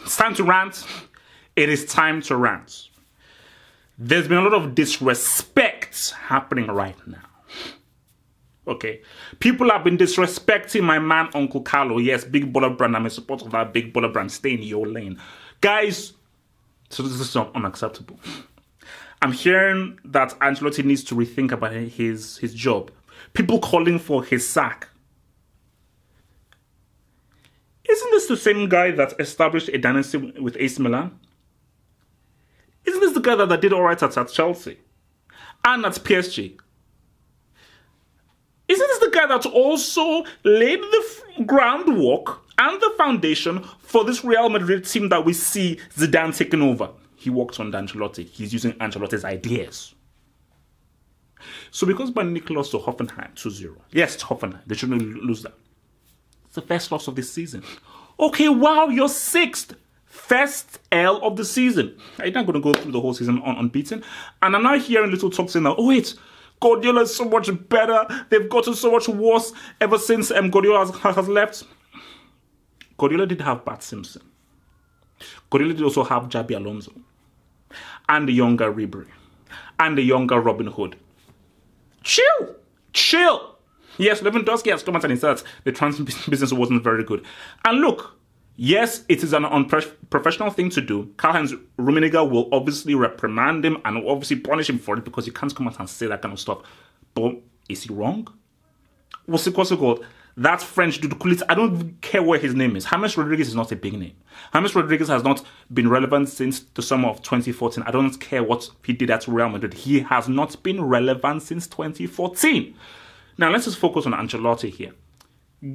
It's time to rant. It is time to rant. There's been a lot of disrespect happening right now. Okay. People have been disrespecting my man, Uncle Carlo. Yes, big baller brand. I'm in support of that big baller brand. Stay in your lane. Guys, so this is unacceptable. I'm hearing that Ancelotti needs to rethink about his job. People calling for his sack. Isn't this the same guy that established a dynasty with AC Milan? Isn't this the guy that did all right at Chelsea and at PSG? Isn't this the guy that also laid the groundwork and the foundation for this Real Madrid team that we see Zidane taking over? He worked on Ancelotti. He's using Ancelotti's ideas. So because Bayern lost to Hoffenheim 2-0. Yes, to Hoffenheim. They shouldn't lose that. It's the first loss of the season. Okay, wow, you're sixth. First L of the season. Are you not going to go through the whole season unbeaten? And I'm now hearing little talks saying that, oh wait, Guardiola is so much better. They've gotten so much worse ever since Guardiola has left. Guardiola did have Bart Simpson. Guardiola did also have Xabi Alonso. And the younger Ribery. And the younger Robin Hood. Chill. Chill. Yes, Lewandowski has come out and said that the transfer business wasn't very good. And look, yes, it is an unprofessional thing to do. Karl-Heinz Rummenigge will obviously reprimand him and obviously punish him for it because he can't come out and say that kind of stuff. But is he wrong? What's it called? That French dude, I don't care what his name is. James Rodriguez is not a big name. James Rodriguez has not been relevant since the summer of 2014. I don't care what he did at Real Madrid. He has not been relevant since 2014. Now, let's just focus on Ancelotti here.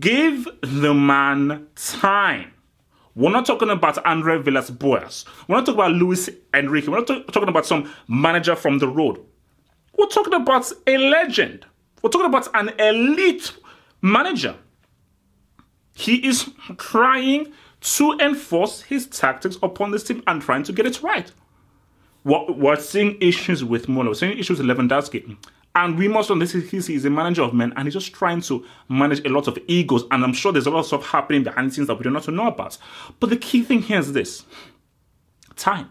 Give the man time. We're not talking about Andre Villas-Boas. We're not talking about Luis Enrique. We're not talking about some manager from the road. We're talking about a legend. We're talking about an elite manager. He is trying to enforce his tactics upon this team and trying to get it right. We're seeing issues with Muller. We're seeing issues with Lewandowski. And we must understand he's a manager of men and he's just trying to manage a lot of egos. And I'm sure there's a lot of stuff happening behind the scenes that we do not know about. But the key thing here is this. Time.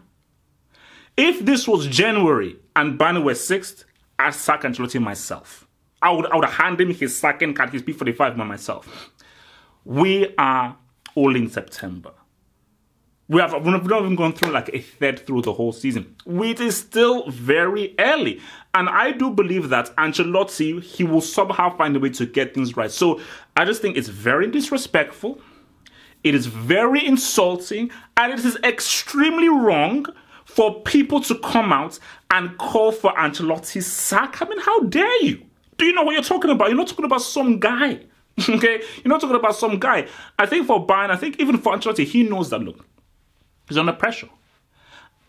If this was January and Bayern were 6th, I'd sack Ancelotti myself. I would hand him his second card, his P45 by myself. We are all in September. We've not even gone through like a third through the whole season. It is still very early. And I do believe that Ancelotti, he will somehow find a way to get things right. So I just think it's very disrespectful. It is very insulting. And it is extremely wrong for people to come out and call for Ancelotti's sack. I mean, how dare you? Do you know what you're talking about? You're not talking about some guy. Okay? You're not talking about some guy. I think for Bayern, I think even for Ancelotti, he knows that, look, he's under pressure.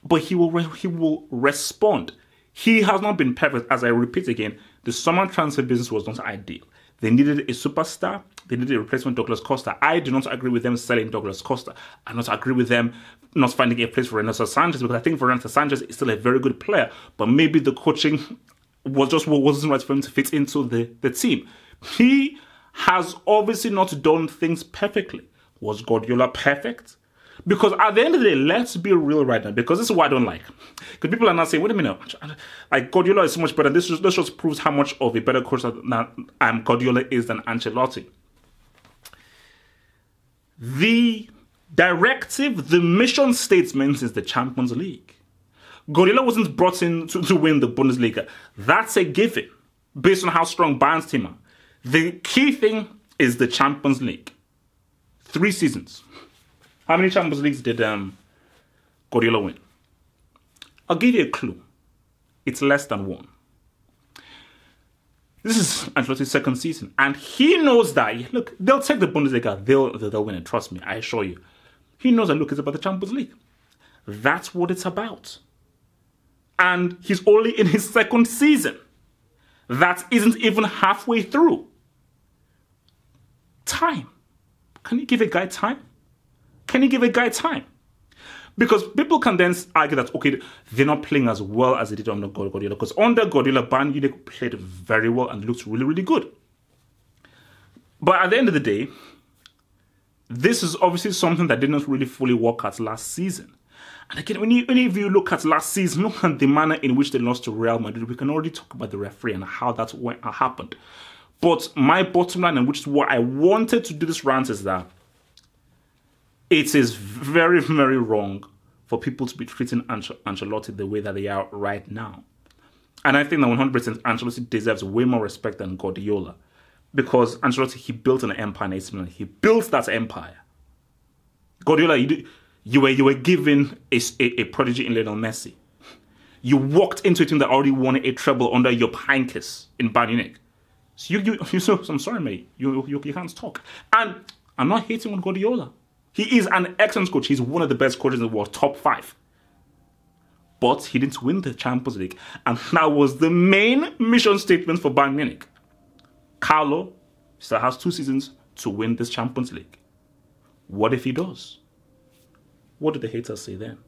But he will respond. He has not been perfect. As I repeat again, the summer transfer business was not ideal. They needed a superstar. They needed a replacement Douglas Costa. I do not agree with them selling Douglas Costa. I do not agree with them not finding a place for Renato Sanchez because I think Renato Sanchez is still a very good player. But maybe the coaching wasn't right for him to fit into the team. He has obviously not done things perfectly. Was Guardiola perfect? Because at the end of the day, let's be real right now, because this is what I don't like. Because people are not saying, wait a minute, like Guardiola is so much better. This just proves how much of a better coach that Guardiola is than Ancelotti. The directive, the mission statement is the Champions League. Guardiola wasn't brought in to win the Bundesliga. That's a given, based on how strong Bayern's team are. The key thing is the Champions League. 3 seasons. How many Champions Leagues did Guardiola win? I'll give you a clue. It's less than 1. This is Ancelotti's 2nd season. And he knows that, look, they'll take the Bundesliga. They'll win it. Trust me, I assure you. He knows that, look, it's about the Champions League. That's what it's about. And he's only in his 2nd season. That isn't even halfway through. Time. Can you give a guy time? Can you give a guy time? Because people can then argue that, okay, they're not playing as well as they did under Guardiola. Because under Guardiola, Bayern Munich played very well and looked really, really good. But at the end of the day, this is obviously something that didn't really fully work out last season. And again, when you look at last season, look at the manner in which they lost to Real Madrid, we can already talk about the referee and how that happened. But my bottom line, and which is what I wanted to do this rant, is that it is very, very wrong for people to be treating Ancelotti the way that they are right now. And I think that 100% Ancelotti deserves way more respect than Guardiola. Because Ancelotti, he built an empire in AC Milan. He built that empire. Guardiola, you were given a prodigy in Lionel Messi. You walked into a team that already won a treble under your Heinkes in Bayern Munich. So I'm sorry, mate. You can't talk. And I'm not hating on Guardiola. He is an excellent coach. He's one of the best coaches in the world, top 5. But he didn't win the Champions League. And that was the main mission statement for Bayern Munich. Carlo still has 2 seasons to win this Champions League. What if he does? What do the haters say then?